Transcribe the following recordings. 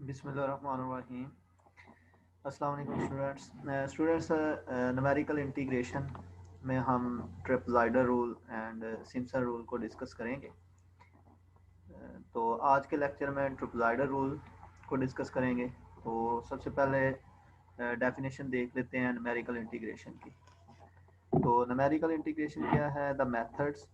बिस्मिल्लाहिर्रहमानिर्रहीम। अस्सलाम वालेकुम स्टूडेंट्स। न्यूमेरिकल इंटीग्रेशन में हम trapezoidal rule and Simpson rule को डिस्कस करेंगे। तो आज के लेक्चर में ट्रेपेज़ॉइडल रूल को डिस्कस करेंगे। तो सबसे पहले डेफिनेशन देख लेते हैं न्यूमेरिकल इंटीग्रेशन की। तो न्यूमेरिकल इंटीग्रेशन क्या है? The methods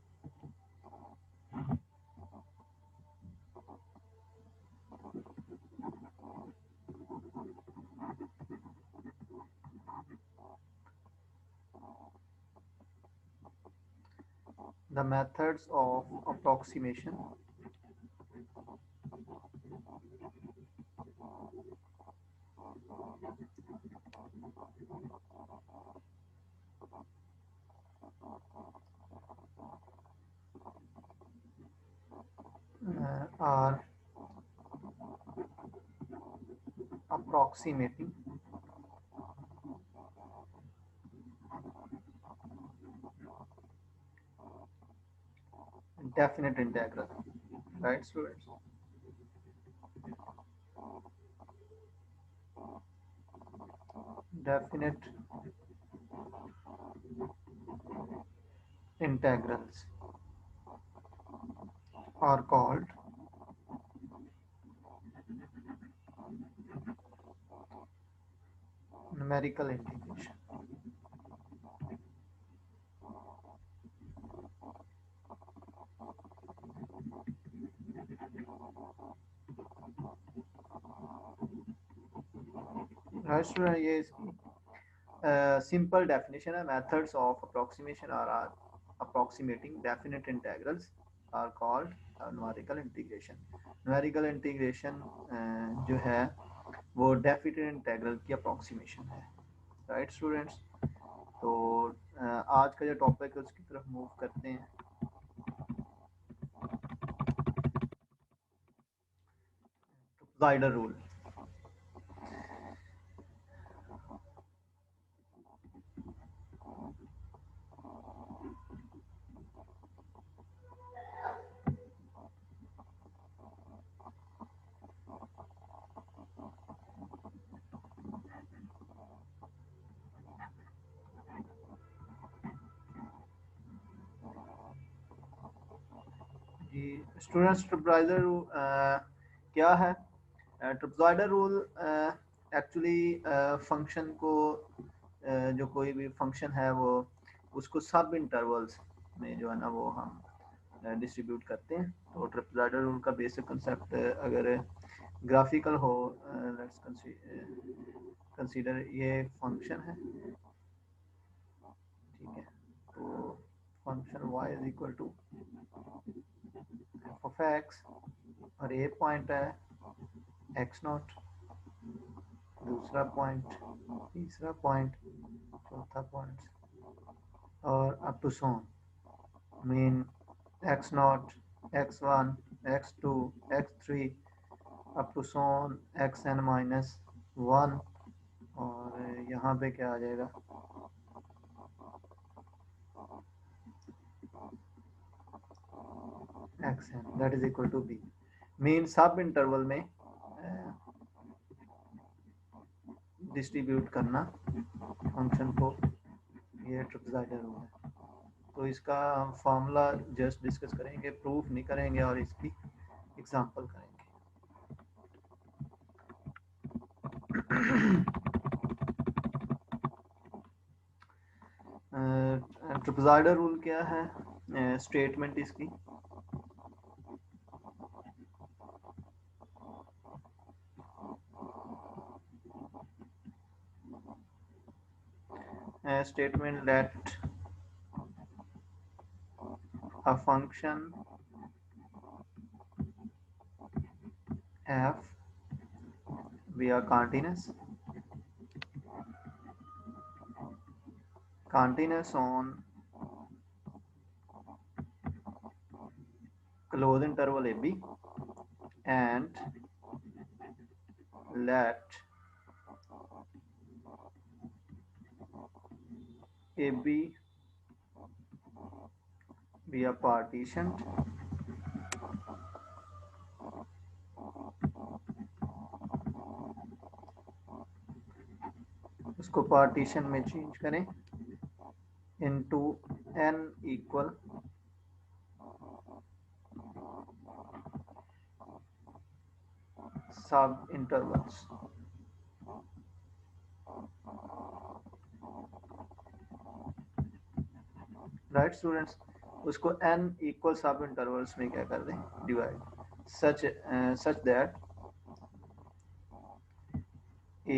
the methods of approximation are approximating definite integral, right students? Definite integrals are called numerical integration. Right student, ये इसकी सिंपल डेफिनेशन है। Methods of approximation are approximating definite integrals are called numerical integration. numerical integration जो है वो definite integral की approximation है, right students? तो आज का जो टॉपिक है उसकी तरफ मूव करते हैं। Trapezoidal rule. जी स्टूडेंट्स, ट्रेपेज़ॉइडल रूल क्या है? ट्रेपेज़ॉइडल रूल एक्चुअली फंक्शन को जो कोई भी फंक्शन है वो उसको सब इंटरवल्स में जो है ना वो हम डिस्ट्रीब्यूट करते हैं। तो ट्रेपेज़ॉइडल रूल का बेसिक कंसेप्ट अगर ग्राफिकल हो, लेट्स कंसीडर ये फंक्शन है, ठीक है। तो function y is equal to f of x और ए पॉइंट है एक्स नॉट, दूसरा पॉइंट, तीसरा पॉइंट, चौथा पॉइंट और up to so mean x naught, x one, x two, x three up to so x n minus one. और यहाँ पे क्या आ जाएगा? X n that is equal to b. Mean सब इंटरवल में डिस्ट्रीब्यूट करना फंक्शन को, ये ट्रेपेज़ॉइडल रूल है। तो इसका फार्मूला जस्ट डिस्कस करेंगे, प्रूफ नहीं करेंगे और इसकी एग्जांपल करेंगे। ट्रेपेज़ॉइडल रूल क्या है? स्टेटमेंट इसकी statement that a function f we are continuous on closed interval ab and let ab be a partitioned उसको पार्टीशन में चेंज करें इनटू n इक्वल सब इंटरवल्स। राइट स्टूडेंट्स, उसको n इक्वल सब intervals में क्या कर दें, divide, such that a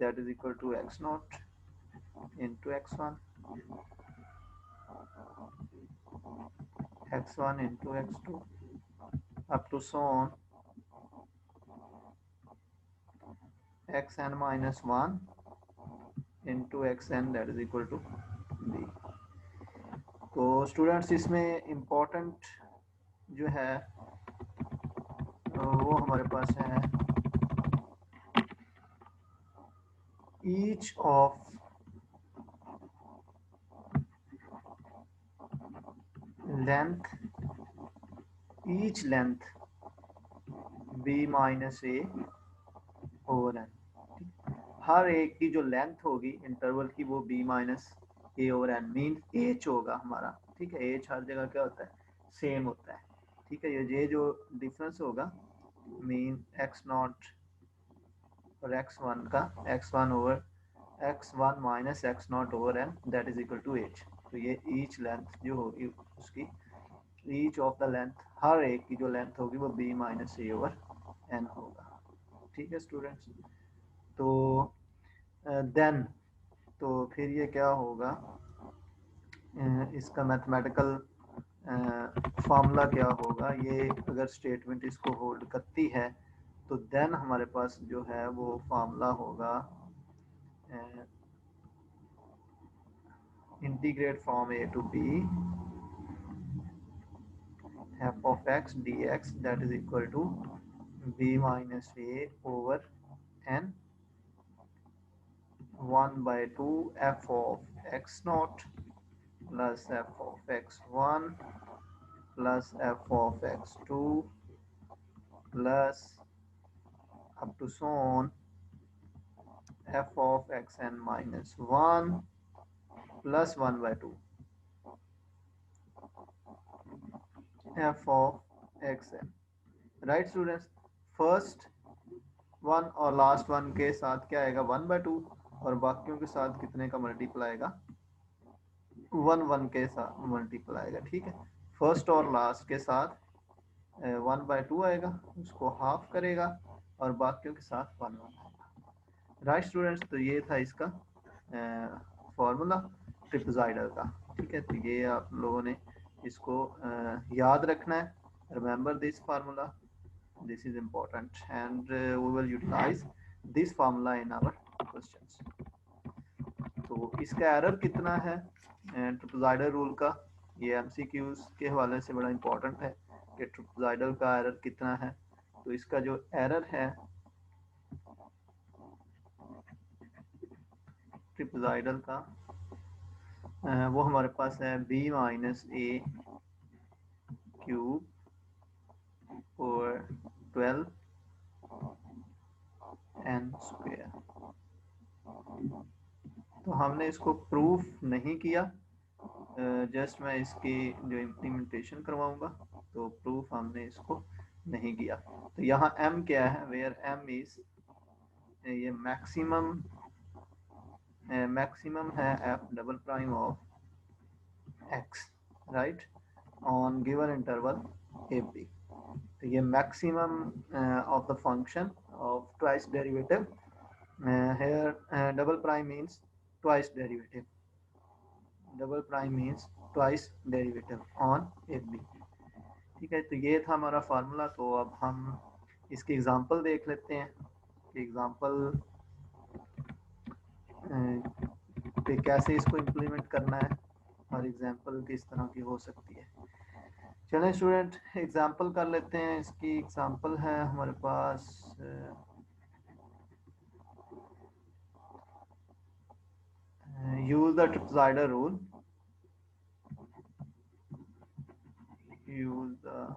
that is equal to x naught into x1, x1 into x2 up to so on xn minus 1 into xn that is equal to b। तो students इसमें important जो है वो हमारे पास है each of length b minus a over n, हर एक की जो लेंथ होगी इंटरवल की वो b minus a over N mean H होगा हमारा। ठीक है, एच हर जगह क्या होता है, सेम होता है। ठीक है, ये जो डिफरेंस होगा मीन एक्स नॉट और एक्स वन का, x one over x one minus x naught over n that is equal to h. तो ये ईच लेंथ जो होगी उसकी, ईच ऑफ द लेंथ, हर एक की जो लेंथ होगी वो b minus a over n होगा। ठीक है स्टूडेंट्स, तो देन तो फिर ये क्या होगा, इसका मैथमेटिकल फार्मूला क्या होगा, ये अगर स्टेटमेंट इसको होल्ड करती है तो देन हमारे पास जो है वो फार्मूला होगा integrate from a to b f of x dx that is equal to b minus a over n 1 by 2 f of x naught plus f of x1 plus f of x2 plus up to so on f of xn minus 1 plus 1 by 2 f of xn। Right students, first one और last one के साथ क्या आएगा 1 by 2 और बाकियों के साथ कितने का मल्टीपल आएगा 1 1 के साथ मल्टीपल आएगा। ठीक है, फर्स्ट और लास्ट के साथ 1 by 2 आएगा, उसको हाफ करेगा और बाकियों के साथ 1 1 आएगा। राइट स्टूडेंट्स, तो ये था इसका फॉर्मूला ट्रिपज़ॉइडल का। ठीक है, तो ये आप लोगों ने इसको याद रखना है, remember this formula, this is important and we will utilize this formula in our questions. तो इसका एरर कितना है ट्रिपज़ॉइडल रूल का, ये एमसीक्यूज के हवाले से बड़ा इम्पोर्टेंट है कि ट्रिपज़ॉइडल का एरर कितना है। तो इसका जो एरर है ट्रिपज़ॉइडल का वो हमारे पास है b माइनस ए क्यूब और 12 n स्क्वायर। तो हमने इसको प्रूफ नहीं किया, जस्ट मैं इसकी जो इम्प्लीमेंटेशन करवाऊंगा, तो प्रूफ हमने इसको नहीं किया। तो यहाँ m क्या है, वेयर m इज ये मैक्सिमम है f double prime of x right on given interval ab। तो ये maximum of the function of twice derivative, here double prime means twice derivative, double prime means twice derivative on ab। ठीक है, तो ये था हमारा formula. तो अब हम इसकी एग्जांपल देख लेते हैं कि एग्जांपल पे कैसे इसको इम्प्लीमेंट करना है और एग्जांपल किस तरह की हो सकती है। चलें स्टूडेंट, एग्जांपल कर लेते हैं। इसकी एग्जांपल है हमारे पास use the trapezoidal rule, use the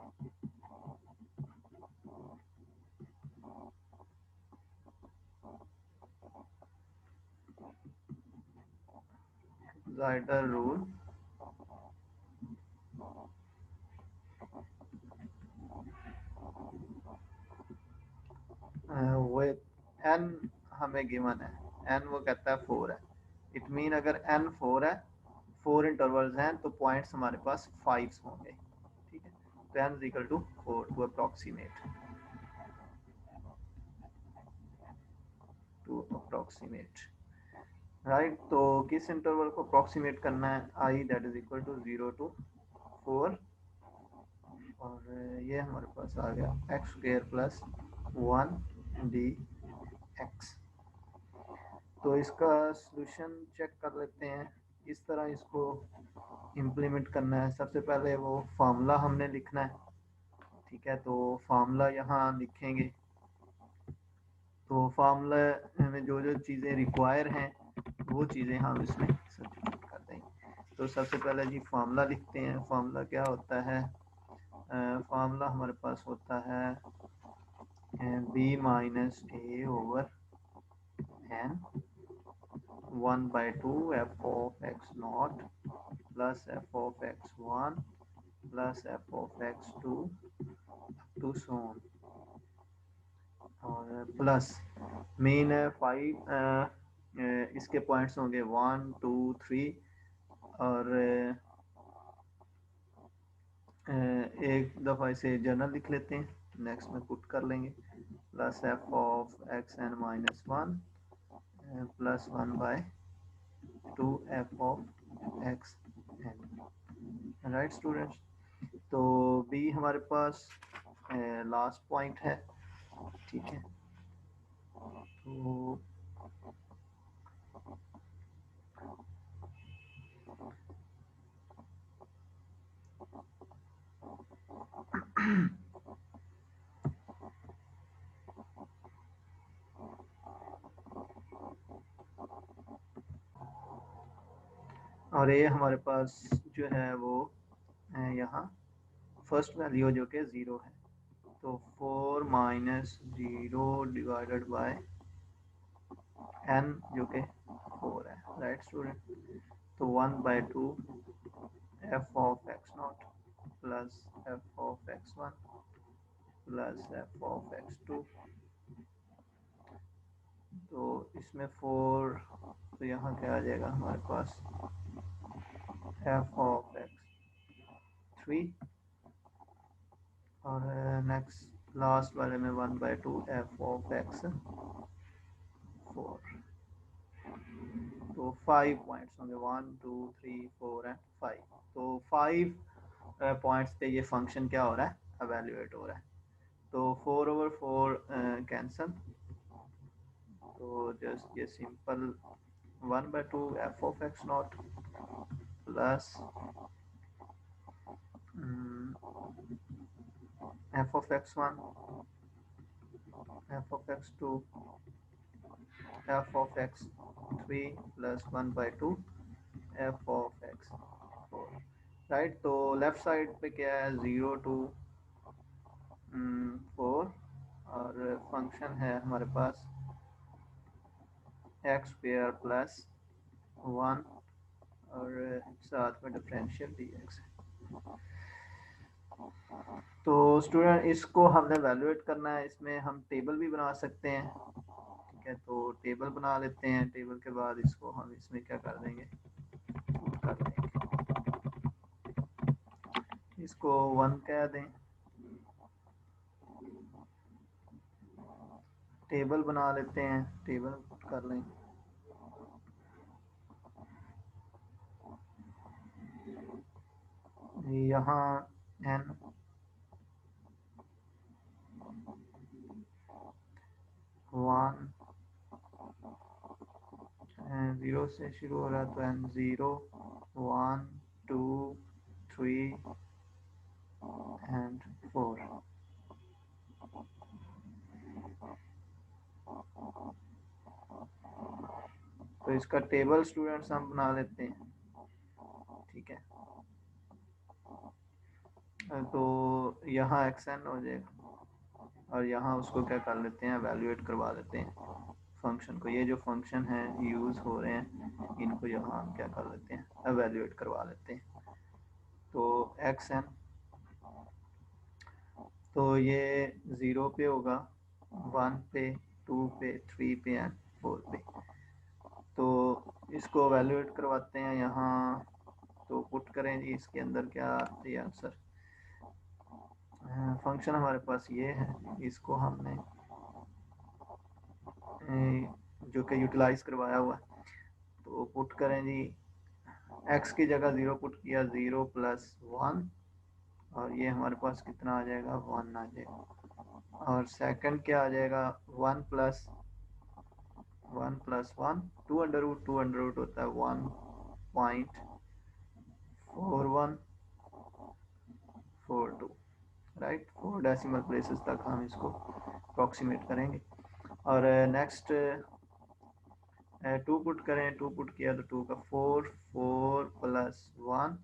trapezoidal rule वो n हमें गिवन है, n वो कहता है 4 है, इट मीन अगर n 4 है, 4 इंटरवल्स हैं तो पॉइंट्स हमारे पास 5 होंगे, ठीक है। तो n is equal to 4 to approximate, right. तो किस इंटरवल को अप्रोक्सीमेट करना है, i that is equal to 0 to 4, और ये हमारे पास आ गया x square plus 1 d x. तो इसका सॉल्यूशन चेक कर लेते हैं, इस तरह इसको इम्प्लीमेंट करना है। सबसे पहले वो फार्मूला हमने लिखना है, ठीक है। तो फार्मूला यहाँ लिखेंगे, तो फार्मूला में जो जो चीज़ें रिक्वायर हैं वो चीज़ें हम इसमें सब्स्टिट्यूट कर देंगे। तो सबसे पहले जी फार्मूला लिखते हैं। फार्मूला क्या होता है, फार्मूला हमारे पास होता है b minus a over n 1/2 f of x naught plus f of x1 plus f of x2 to so on, और प्लस मेन है 5, इसके पॉइंट्स होंगे 1 2 3, और एक दफ़ा इसे जर्नल लिख लेते हैं, नेक्स्ट में पुट कर लेंगे, plus f of x n minus 1 plus 1/2 f of x n, right students. तो बी हमारे पास लास्ट पॉइंट है, ठीक है। तो और ये हमारे पास जो है वो यहाँ फर्स्ट वैल्यू जो कि 0 है, तो 4 माइनस 0 डिवाइडेड बाय n जो कि 4 है, राइट स्टूडेंट। तो 1/2 f of x naught plus f of x1 plus f of x2, तो इसमें 4, तो यहाँ क्या आ जाएगा हमारे पास f ऑफ x3, और नेक्स्ट लास्ट वाले में 1/2 f ऑफ x4। तो 5 पॉइंट्स होंगे, 1 2 3 4 एंड 5। तो 5 पॉइंट्स पे ये फंक्शन क्या हो रहा है, एवेल्युएट हो रहा है। तो 4/4 कैंसल, तो जस्ट ये simple 1/2 f of x naught plus f of x1 f of x2 f of x3 plus 1/2 f of x4, right. तो लेफ्ट साइड पे क्या है, 0 to 4, और फंक्शन है हमारे पास एक्स स्क्वायर प्लस 1, और साथ में डिफरेंशियल डी एक्स है। तो स्टूडेंट इसको हमने वैल्यूएट करना है, इसमें हम टेबल भी बना सकते हैं, ठीक है। तो टेबल बना लेते हैं, टेबल के बाद इसको हम इसमें क्या कर देंगे, कर देंगे, इसको 1 कह दें, टेबल बना लेते हैं, टेबल कर लें, यहाँ n 1 0 से शुरू हो रहा है, तो n 0 1 2 3 एंड 4। तो इसका टेबल स्टूडेंट्स हम बना लेते हैं, ठीक है। तो यहाँ xn हो जाएगा, और यहाँ उसको क्या कर लेते हैं, एवेल्युएट करवा लेते हैं फंक्शन को, ये जो फंक्शन है यूज़ हो रहे हैं इनको यहाँ हम क्या कर लेते हैं, एवेल्यूएट करवा लेते हैं। तो एक्स एन, तो ये 0 पे होगा, 1 पे, 2 पे, 3 पे एंड 4 पे। तो इसको एवेल्यूएट करवाते हैं यहाँ, तो पुट करें जी इसके अंदर क्या ये आंसर। फंक्शन हमारे पास ये है, इसको हमने जो कि यूटिलाइज करवाया हुआ है, तो पुट करें जी, x की जगह 0 पुट किया, 0 + 1, और ये हमारे पास कितना आ जाएगा, 1 आ जाएगा। और सेकंड क्या आ जाएगा, 1 + 1 + 1, 2√2 होता है 1.4142, राइट। 4 डेसिमल प्लेसेस तक हम इसको अप्रॉक्सीमेट करेंगे। और नेक्स्ट 2 पुट करें, 2 पुट किया तो 2 का 4, 4 + 1,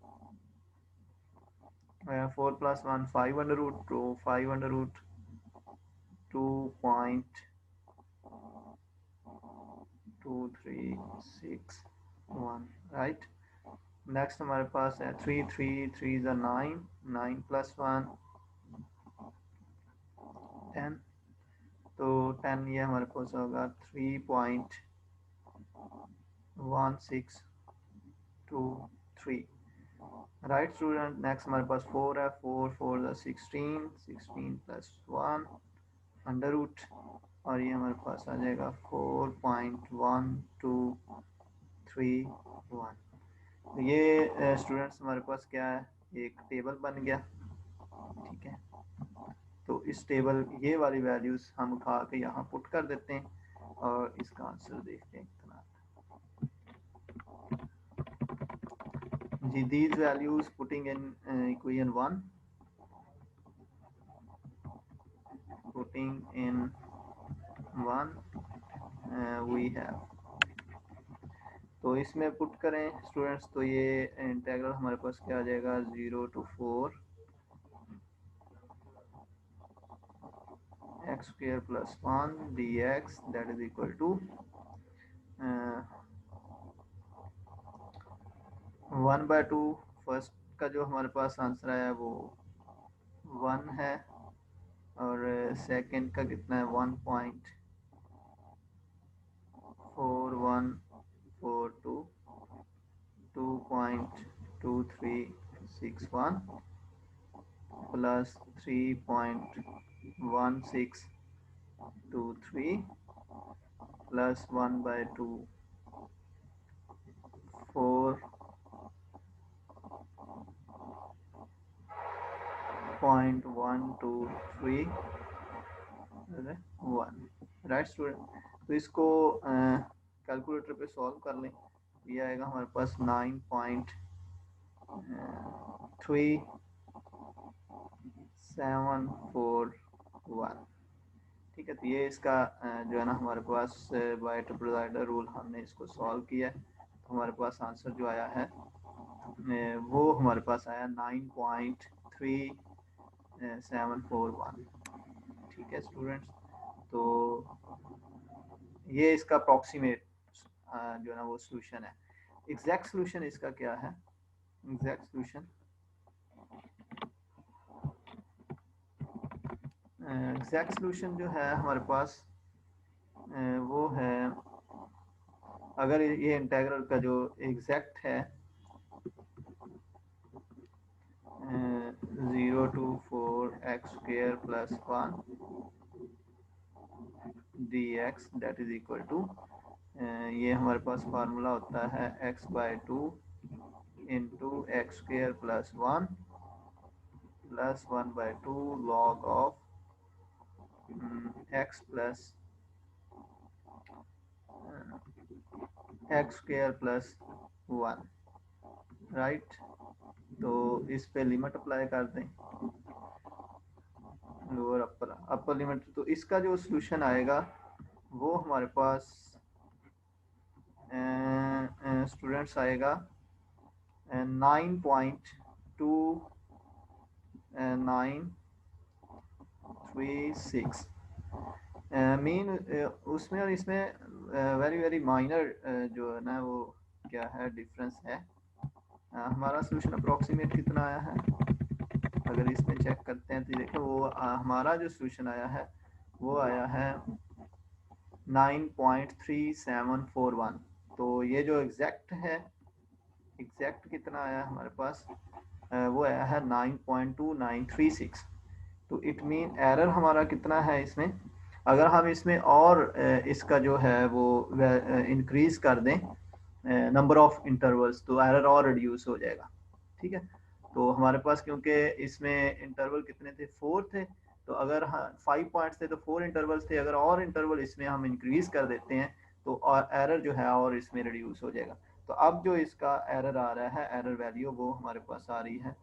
4 + 1 5√2, 5√2.2361, राइट। नेक्स्ट हमारे पास है 3, 3 × 9, 9 + 1 10, तो 10 ये हमारे पास होगा 3.1623, राइट स्टूडेंट। नेक्स्ट हमारे पास 4 है, 4 4 × 16, 16 + 1 अंडर रूट, और ये हमारे पास आ जाएगा 4.1231। तो ये स्टूडेंट्स हमारे पास क्या है, एक टेबल बन गया, ठीक है। तो इस टेबल ये वाली वैल्यूज हम उठा के यहाँ पुट कर देते हैं और इसका आंसर देखते हैं कितना जी। these values putting in equation 1, putting in 1 we have, तो इसमें पुट करें स्टूडेंट्स, तो ये इंटीग्रल हमारे पास क्या आ जाएगा, 0 to 4 x² + 1 dx that is equal to 1/2। First का जो हमारे पास आंसर आया वो 1 है, और सेकंड का कितना है, 1.4142, 2.2361 प्लस 3.1623 प्लस 1/2, 4.123.1, राइट स्टूडेंट। तो इसको कैलकुलेटर पे सॉल्व कर लें, ये आएगा हमारे पास 9.3741, ठीक है। तो ये इसका जो है ना हमारे पास बाय ट्रिपल रूल हमने इसको सॉल्व किया है, तो हमारे पास आंसर जो आया है वो हमारे पास आया 9.3741, ठीक है स्टूडेंट्स। तो ये इसका अप्रॉक्सीमेट जो है ना वो सोल्यूशन है। एग्जैक्ट सोल्यूशन इसका क्या है, एग्जैक्ट सोल्यूशन जो है हमारे पास वो है, अगर ये इंटीग्रल का जो एग्जैक्ट है 0 to 4x² + 1 dx that is equal to ये हमारे पास फार्मूला होता है x/2 into x² + 1 plus 1/2 log of x plus x² + 1, right. तो इस पे लिमिट अप्लाई कर दें, लोअर अपर लिमिट, तो इसका जो सॉल्यूशन आएगा वो हमारे पास स्टूडेंट्स आएगा 9.2936 मीन उसमें और इसमें वेरी वेरी माइनर जो है ना वो क्या है डिफरेंस है। हमारा सोल्यूशन अप्रोक्सीमेट कितना आया है, अगर इसमें चेक करते हैं तो देखो वो हमारा जो सोल्यूशन आया है वो आया है 9.3741। तो ये जो एग्जैक्ट है, एग्जैक्ट कितना आया हमारे पास, वो आया है 9.2936। तो इट मीन एरर हमारा कितना है इसमें, अगर हम इसमें और इसका जो है वो इंक्रीज कर दें नंबर ऑफ इंटरवल्स तो एरर और रिड्यूस हो जाएगा। ठीक है, तो हमारे पास क्योंकि इसमें इंटरवल कितने थे, 4 थे, तो अगर 5 पॉइंट्स थे तो 4 इंटरवल्स थे, अगर और इंटरवल इसमें हम इंक्रीज कर देते हैं तो एरर जो है और इसमें रिड्यूस हो जाएगा। तो अब जो इसका एरर आ रहा है, एरर वैल्यू वो हमारे पास आ रही है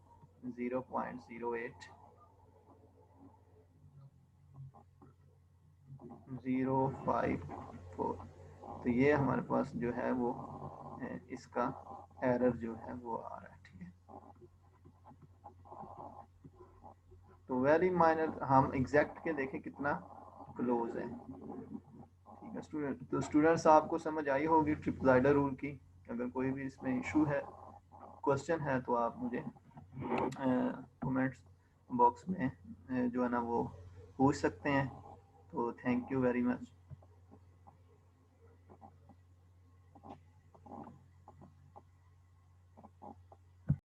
0.08054। तो ये हमारे पास जो है वो इसका एरर जो है वो आ रहा है। ठीक है, तो वेरी माइनर, हम एग्जैक्ट के देखें कितना क्लोज है। ठीक है स्टूडेंट, तो स्टूडेंट्स आपको समझ आई होगी ट्रिपज़ाइडर रूल की। अगर कोई भी इसमें इशू है, क्वेश्चन है, तो आप मुझे कमेंट्स बॉक्स में जो है ना वो पूछ सकते हैं। तो थैंक यू वेरी मच।